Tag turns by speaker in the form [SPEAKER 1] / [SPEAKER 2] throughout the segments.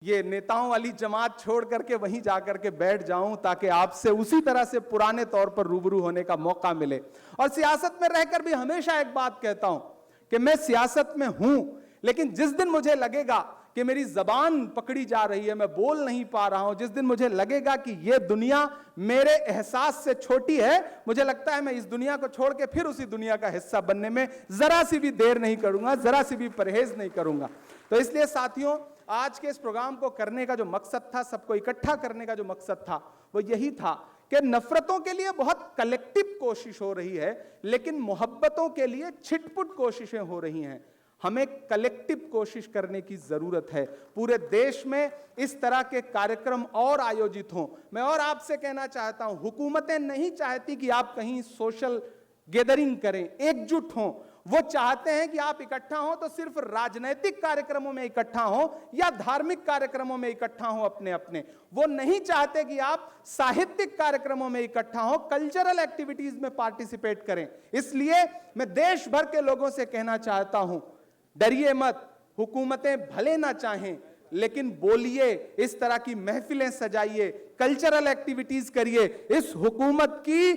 [SPEAKER 1] ये नेताओं वाली जमात छोड़ करके वहीं जाकर के बैठ जाऊं ताकि आपसे उसी तरह से पुराने तौर पर रूबरू होने का मौका मिले। और सियासत में रहकर भी हमेशा एक बात कहता हूं कि मैं सियासत में हूं, लेकिन जिस दिन मुझे लगेगा कि मेरी जबान पकड़ी जा रही है, मैं बोल नहीं पा रहा हूं, जिस दिन मुझे लगेगा कि यह दुनिया मेरे एहसास से छोटी है, मुझे लगता है मैं इस दुनिया को छोड़ के फिर उसी दुनिया का हिस्सा बनने में जरा सी भी देर नहीं करूंगा, जरा सी भी परहेज नहीं करूंगा। तो इसलिए साथियों, आज के इस प्रोग्राम को करने का जो मकसद था, सबको इकट्ठा करने का जो मकसद था, वो यही था कि नफरतों के लिए बहुत कलेक्टिव कोशिश हो रही है, लेकिन मोहब्बतों के लिए छिटपुट कोशिशें हो रही हैं। हमें कलेक्टिव कोशिश करने की जरूरत है। पूरे देश में इस तरह के कार्यक्रम और आयोजित हों। मैं और आपसे कहना चाहता हूं, हुकूमतें नहीं चाहती कि आप कहीं सोशल गैदरिंग करें, एकजुट हों। वो चाहते हैं कि आप इकट्ठा हो तो सिर्फ राजनीतिक कार्यक्रमों में इकट्ठा हो या धार्मिक कार्यक्रमों में इकट्ठा हो अपने अपने। वो नहीं चाहते कि आप साहित्यिक कार्यक्रमों में इकट्ठा हो, कल्चरल एक्टिविटीज में पार्टिसिपेट करें। इसलिए मैं देश भर के लोगों से कहना चाहता हूं, डरिए मत। हुकूमतें भले ना चाहें, लेकिन बोलिए, इस तरह की महफिलें सजाइए, कल्चरल एक्टिविटीज करिए। इस हुकूमत की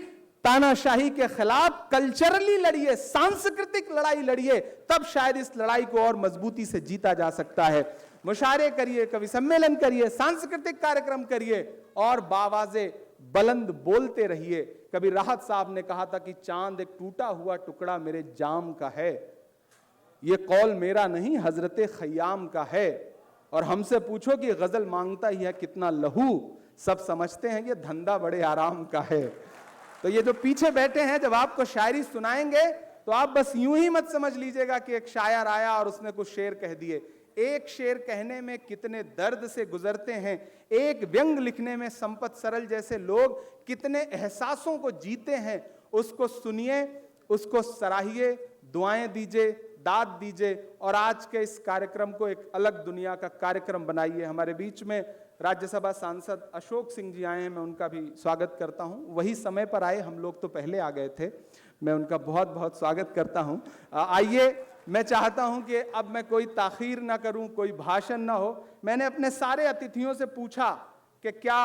[SPEAKER 1] तानाशाही के खिलाफ कल्चरली लड़िए, सांस्कृतिक लड़ाई लड़िए, तब शायद इस लड़ाई को और मजबूती से जीता जा सकता है। मुशायरे करिए, कवि सम्मेलन करिए, सांस्कृतिक कार्यक्रम करिए और बावाजे बुलंद बोलते रहिए। कभी राहत साहब ने कहा था कि चांद एक टूटा हुआ टुकड़ा मेरे जाम का है, ये कौल मेरा नहीं हजरत खयाम का है। और हमसे पूछो कि गजल मांगता ही है कितना लहू, सब समझते हैं ये धंधा बड़े आराम का है। तो ये जो पीछे बैठे हैं, जब आपको शायरी सुनाएंगे तो आप बस यूं ही मत समझ लीजिएगा कि एक शायर आया और उसने कुछ शेर कह दिए। एक शेर कहने में कितने दर्द से गुजरते हैं, एक व्यंग लिखने में संपत सरल जैसे लोग कितने एहसासों को जीते हैं। उसको सुनिए, उसको सराहिए, दुआएं दीजिए, दाद दीजिए और आज के इस कार्यक्रम को एक अलग दुनिया का कार्यक्रम बनाइए। हमारे बीच में राज्यसभा सांसद अशोक सिंह जी आए हैं, मैं उनका भी स्वागत करता हूं। वही समय पर आए, हम लोग तो पहले आ गए थे। मैं उनका बहुत बहुत स्वागत करता हूं। आइए, मैं चाहता हूं कि अब मैं कोई ताखीर ना करूं, कोई भाषण ना हो। मैंने अपने सारे अतिथियों से पूछा कि क्या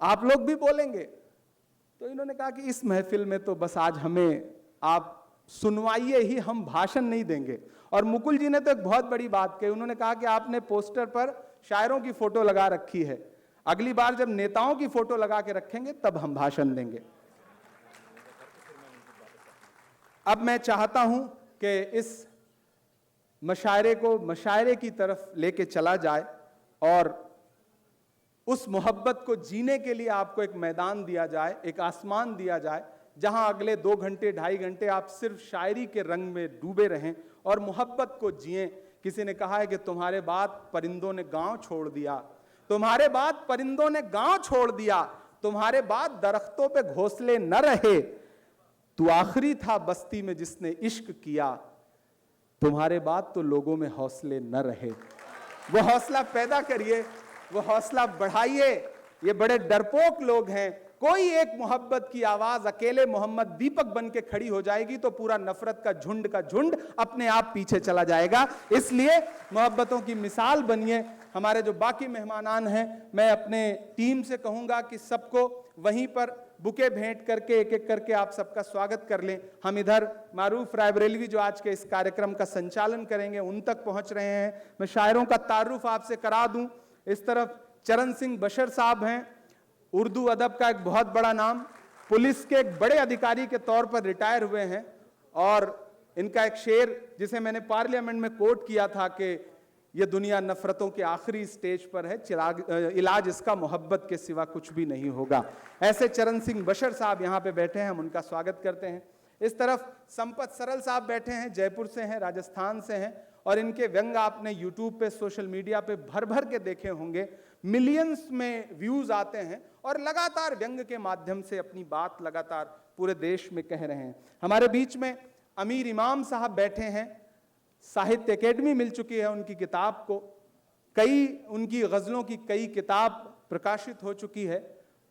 [SPEAKER 1] आप लोग भी बोलेंगे, तो इन्होंने कहा कि इस महफिल में तो बस आज हमें आप सुनवाइए ही, हम भाषण नहीं देंगे। और मुकुल जी ने तो एक बहुत बड़ी बात कही, उन्होंने कहा कि आपने पोस्टर पर शायरों की फोटो लगा रखी है, अगली बार जब नेताओं की फोटो लगा के रखेंगे तब हम भाषण देंगे। अब मैं चाहता हूं कि इस मशायरे को मशायरे की तरफ लेके चला जाए और उस मोहब्बत को जीने के लिए आपको एक मैदान दिया जाए, एक आसमान दिया जाए, जहां अगले 2 घंटे 2.5 घंटे आप सिर्फ शायरी के रंग में डूबे रहें और मोहब्बत को जिएं। किसी ने कहा है कि तुम्हारे बाद परिंदों ने गांव छोड़ दिया, तुम्हारे बाद परिंदों ने गांव छोड़ दिया, तुम्हारे बाद दरख्तों पे घोंसले न रहे, तू आखिरी था बस्ती में जिसने इश्क किया, तुम्हारे बाद तो लोगों में हौसले न रहे। वो हौसला पैदा करिए, वो हौसला बढ़ाइए। ये बड़े डरपोक लोग हैं, कोई एक मोहब्बत की आवाज अकेले मोहम्मद दीपक बन के खड़ी हो जाएगी तो पूरा नफरत का झुंड अपने आप पीछे चला जाएगा। इसलिए मोहब्बतों की मिसाल बनिए। हमारे जो बाकी मेहमानान हैं, मैं अपने टीम से कहूंगा कि सबको वहीं पर बुके भेंट करके एक एक करके आप सबका स्वागत कर लें। हम इधर मारूफ रायबरेलवी जो आज के इस कार्यक्रम का संचालन करेंगे उन तक पहुंच रहे हैं। मैं शायरों का तारुफ आपसे करा दूं। इस तरफ चरण सिंह बशर साहब हैं, उर्दू अदब का एक बहुत बड़ा नाम, पुलिस के एक बड़े अधिकारी के तौर पर रिटायर हुए हैं और इनका एक शेर जिसे मैंने पार्लियामेंट में कोट किया था कि यह दुनिया नफरतों के आखिरी स्टेज पर है, इलाज इसका मोहब्बत के सिवा कुछ भी नहीं होगा। ऐसे चरण सिंह बशर साहब यहाँ पे बैठे हैं, हम उनका स्वागत करते हैं। इस तरफ संपत सरल साहब बैठे हैं, जयपुर से हैं, राजस्थान से हैं और इनके व्यंग आपने यूट्यूब पे, सोशल मीडिया पे भर भर के देखे होंगे। मिलियंस में व्यूज आते हैं और लगातार व्यंग के माध्यम से अपनी बात लगातार पूरे देश में कह रहे हैं। हमारे बीच में अमीर इमाम साहब बैठे हैं, साहित्य अकेडमी मिल चुकी है उनकी किताब को, उनकी गजलों की कई किताब प्रकाशित हो चुकी है।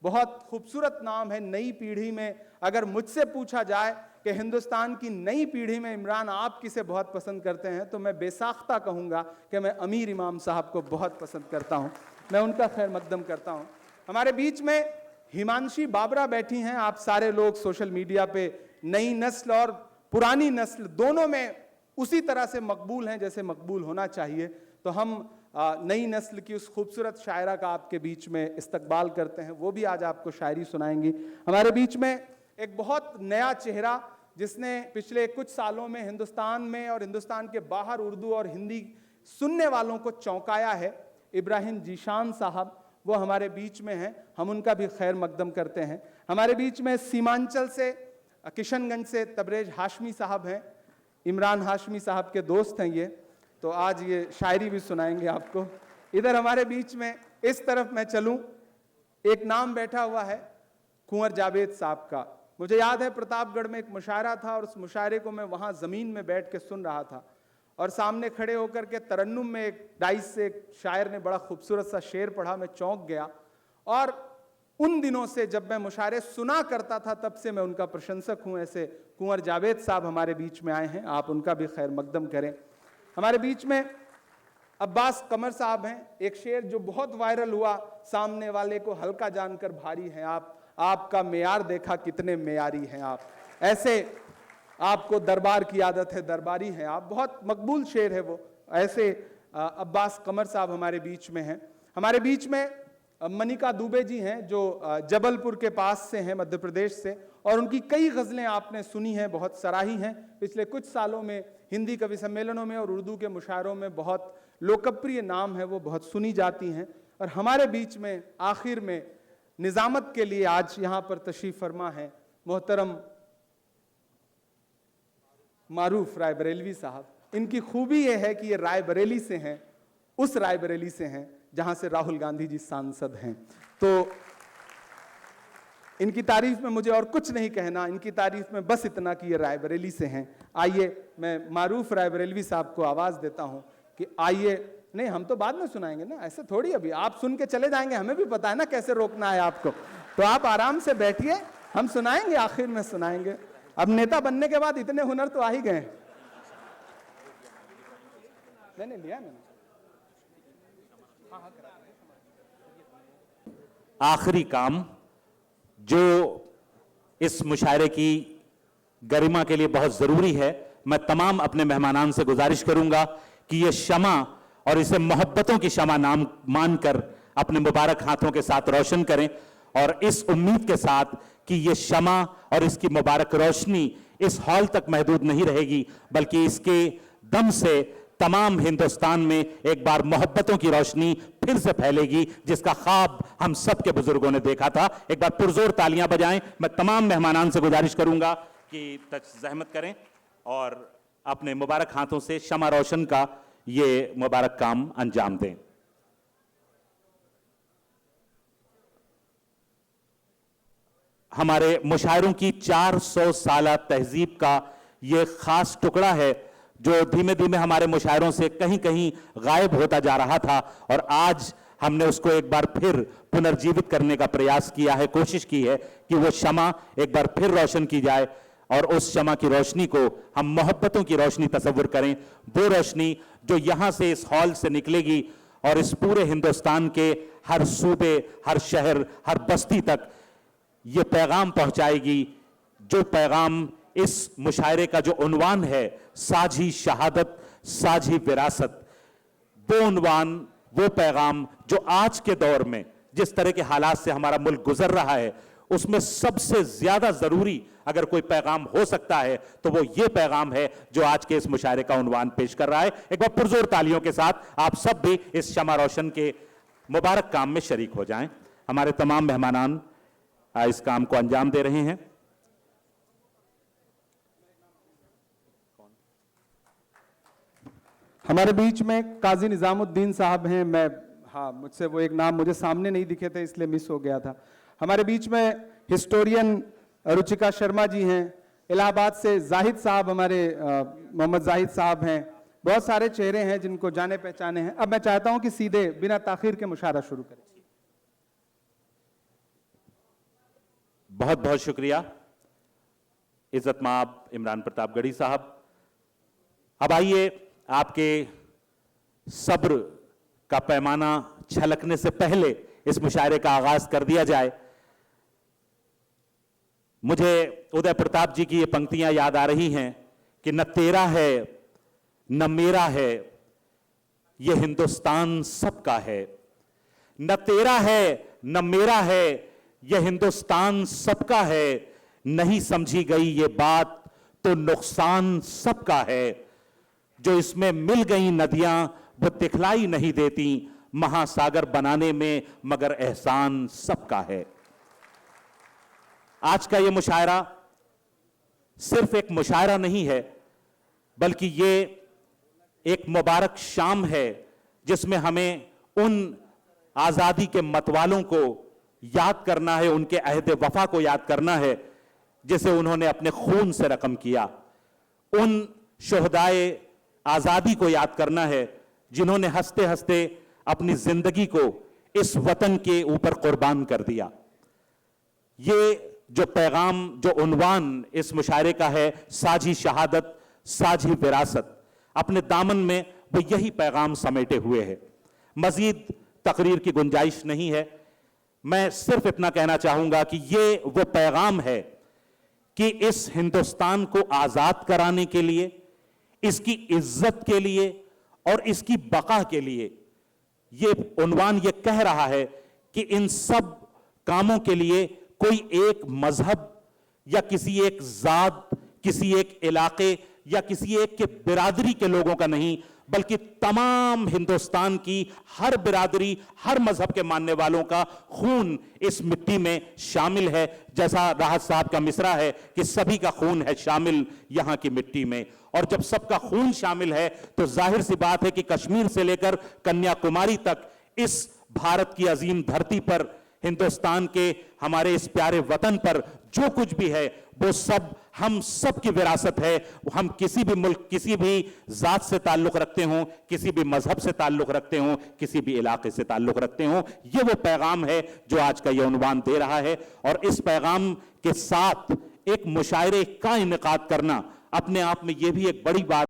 [SPEAKER 1] बहुत खूबसूरत नाम है। नई पीढ़ी में अगर मुझसे पूछा जाए कि हिंदुस्तान की नई पीढ़ी में इमरान आप किसे बहुत पसंद करते हैं, तो मैं बेसाख्ता कहूँगा कि मैं अमीर इमाम साहब को बहुत पसंद करता हूँ, मैं उनका खैर मकदम करता हूँ। हमारे बीच में हिमांशी बाबरा बैठी हैं। आप सारे लोग सोशल मीडिया पे नई नस्ल और पुरानी नस्ल दोनों में उसी तरह से मकबूल हैं जैसे मकबूल होना चाहिए। तो हम नई नस्ल की उस खूबसूरत शायरा का आपके बीच में इस्तकबाल करते हैं, वो भी आज आपको शायरी सुनाएंगी। हमारे बीच में एक बहुत नया चेहरा जिसने पिछले कुछ सालों में हिंदुस्तान में और हिंदुस्तान के बाहर उर्दू और हिंदी सुनने वालों को चौंकाया है, इब्राहिम जीशान साहब, वो हमारे बीच में हैं, हम उनका भी खैर मकदम करते हैं। हमारे बीच में सीमांचल से, किशनगंज से तबरेज हाशमी साहब हैं, इमरान हाशमी साहब के दोस्त हैं ये, तो आज ये शायरी भी सुनाएंगे आपको। इधर हमारे बीच में, इस तरफ मैं चलूं, एक नाम बैठा हुआ है कुंवर जावेद साहब का। मुझे याद है प्रतापगढ़ में एक मुशायरा था और उस मुशायरे को मैं वहां जमीन में बैठ के सुन रहा था और सामने खड़े होकर के तरन्नुम में एक डाइस से एक शायर ने बड़ा खूबसूरत सा शेर पढ़ा, मैं चौंक गया। और उन दिनों से जब मैं मुशायरे सुना करता था तब से मैं उनका प्रशंसक हूं। ऐसे कुंवर जावेद साहब हमारे बीच में आए हैं, आप उनका भी खैर मकदम करें। हमारे बीच में अब्बास कमर साहब हैं। एक शेर जो बहुत वायरल हुआ, सामने वाले को हल्का जानकर भारी हैं आप, आपका मेयार देखा कितने मेयारी हैं आप, ऐसे आपको दरबार की आदत है दरबारी हैं आप, बहुत मकबूल शेर है वो। ऐसे अब्बास कमर साहब हमारे बीच में हैं। हमारे बीच में मनिका दुबे जी हैं जो जबलपुर के पास से हैं, मध्य प्रदेश से, और उनकी कई गज़लें आपने सुनी हैं, बहुत सराही हैं। पिछले कुछ सालों में हिंदी कवि सम्मेलनों में और उर्दू के मुशायरों में बहुत लोकप्रिय नाम है, वो बहुत सुनी जाती हैं। और हमारे बीच में आखिर में निज़ामत के लिए आज यहाँ पर तशरीफ़ फरमा है मोहतरम मारूफ रायबरेलवी साहब। इनकी खूबी ये है कि ये रायबरेली से हैं, उस रायबरेली से हैं जहां से राहुल गांधी जी सांसद हैं। तो इनकी तारीफ में मुझे और कुछ नहीं कहना, इनकी तारीफ में बस इतना कि ये रायबरेली से हैं। आइए मैं मारूफ रायबरेलवी साहब को आवाज देता हूं कि आइए। नहीं, हम तो बाद में सुनाएंगे ना, ऐसे थोड़ी, अभी आप सुन के चले जाएंगे, हमें भी पता है ना कैसे रोकना है आपको, तो आप आराम से बैठिए, हम सुनाएंगे, आखिर में सुनाएंगे। अब नेता बनने के बाद इतने हुनर तो आ ही गए। मैंने लिया मैंने
[SPEAKER 2] आखिरी काम जो इस मुशायरे की गरिमा के लिए बहुत जरूरी है, मैं तमाम अपने मेहमानान से गुजारिश करूंगा कि ये शमा और इसे मोहब्बतों की शमा नाम मानकर अपने मुबारक हाथों के साथ रोशन करें, और इस उम्मीद के साथ कि ये शमा और इसकी मुबारक रोशनी इस हॉल तक महदूद नहीं रहेगी, बल्कि इसके दम से तमाम हिंदुस्तान में एक बार मोहब्बतों की रोशनी फिर से फैलेगी, जिसका ख्वाब हम सब के बुजुर्गों ने देखा था। एक बार पुरजोर तालियां बजाएं। मैं तमाम मेहमानान से गुजारिश करूंगा कि जहमत करें और अपने मुबारक हाथों से शमा रोशन का ये मुबारक काम अंजाम दें। हमारे मुशायरों की 400 साला तहजीब का ये खास टुकड़ा है जो धीमे धीमे हमारे मुशायरों से कहीं कहीं गायब होता जा रहा था, और आज हमने उसको एक बार फिर पुनर्जीवित करने का प्रयास किया है, कोशिश की है कि वो शमा एक बार फिर रोशन की जाए, और उस शमा की रोशनी को हम मोहब्बतों की रोशनी तस्वुर करें। वो रोशनी जो यहां से, इस हॉल से निकलेगी और इस पूरे हिंदुस्तान के हर सूबे, हर शहर, हर बस्ती तक ये पैगाम पहुंचाएगी, जो पैगाम इस मुशायरे का जो उन्वान है, साझी शहादत साझी विरासत, वो उन्वान, वो पैगाम जो आज के दौर में जिस तरह के हालात से हमारा मुल्क गुजर रहा है, उसमें सबसे ज्यादा जरूरी अगर कोई पैगाम हो सकता है तो वो ये पैगाम है जो आज के इस मुशायरे का उन्वान पेश कर रहा है। एक बार पुरजोर तालियों के साथ आप सब भी इस शमा रोशन के मुबारक काम में शरीक हो जाएं। हमारे तमाम मेहमानान इस काम को अंजाम दे रहे हैं।
[SPEAKER 1] हमारे बीच में काजी निजामुद्दीन साहब हैं। मैं, हाँ, मुझसे वो एक नाम मुझे सामने नहीं दिखे थे इसलिए मिस हो गया था। हमारे बीच में हिस्टोरियन रुचिका शर्मा जी हैं। इलाहाबाद से जाहिद साहब, हमारे मोहम्मद जाहिद साहब हैं। बहुत सारे चेहरे हैं जिनको जाने पहचाने हैं। अब मैं चाहता हूं कि सीधे बिना ताखीर के मुशायरा शुरू करें।
[SPEAKER 2] बहुत बहुत शुक्रिया। इज्जत माब इमरान प्रतापगढ़ी साहब, अब आइए आपके सब्र का पैमाना छलकने से पहले इस मुशायरे का आगाज कर दिया जाए। मुझे उदय प्रताप जी की ये पंक्तियां याद आ रही हैं कि न तेरा है न मेरा है, ये हिंदुस्तान सबका है। न तेरा है न मेरा है, ये हिंदुस्तान सबका है। नहीं समझी गई ये बात तो नुकसान सबका है। जो इसमें मिल गई नदियां वो दिखलाई नहीं देती, महासागर बनाने में मगर एहसान सबका है। आज का ये मुशायरा सिर्फ एक मुशायरा नहीं है, बल्कि ये एक मुबारक शाम है जिसमें हमें उन आजादी के मतवालों को याद करना है, उनके अहद वफा को याद करना है जिसे उन्होंने अपने खून से रकम किया। उन शोहदाए आजादी को याद करना है जिन्होंने हंसते हंसते अपनी जिंदगी को इस वतन के ऊपर कुर्बान कर दिया। ये जो पैगाम, जो उन्वान इस मुशायरे का है, साझी शहादत साझी विरासत, अपने दामन में वो यही पैगाम समेटे हुए है। मजीद तकरीर की गुंजाइश नहीं है। मैं सिर्फ इतना कहना चाहूंगा कि ये वो पैगाम है कि इस हिंदुस्तान को आजाद कराने के लिए, इसकी इज्जत के लिए और इसकी बका के लिए ये उन्वान ये कह रहा है कि इन सब कामों के लिए कोई एक मजहब या किसी एक जात, किसी एक इलाके या किसी एक के बिरादरी के लोगों का नहीं, बल्कि तमाम हिंदुस्तान की हर बिरादरी, हर मजहब के मानने वालों का खून इस मिट्टी में शामिल है। जैसा राहत साहब का मिसरा है कि सभी का खून है शामिल यहां की मिट्टी में। और जब सबका खून शामिल है तो जाहिर सी बात है कि कश्मीर से लेकर कन्याकुमारी तक इस भारत की अजीम धरती पर, हिंदुस्तान के हमारे इस प्यारे वतन पर जो कुछ भी है वो सब हम सब की विरासत है। हम किसी भी मुल्क, किसी भी जात से ताल्लुक रखते हों, किसी भी मजहब से ताल्लुक रखते हों, किसी भी इलाके से ताल्लुक रखते हों, ये वो पैगाम है जो आज का ये उन्वान दे रहा है। और इस पैगाम के साथ एक मुशायरे का इनेकाद करना अपने आप में ये भी एक बड़ी बात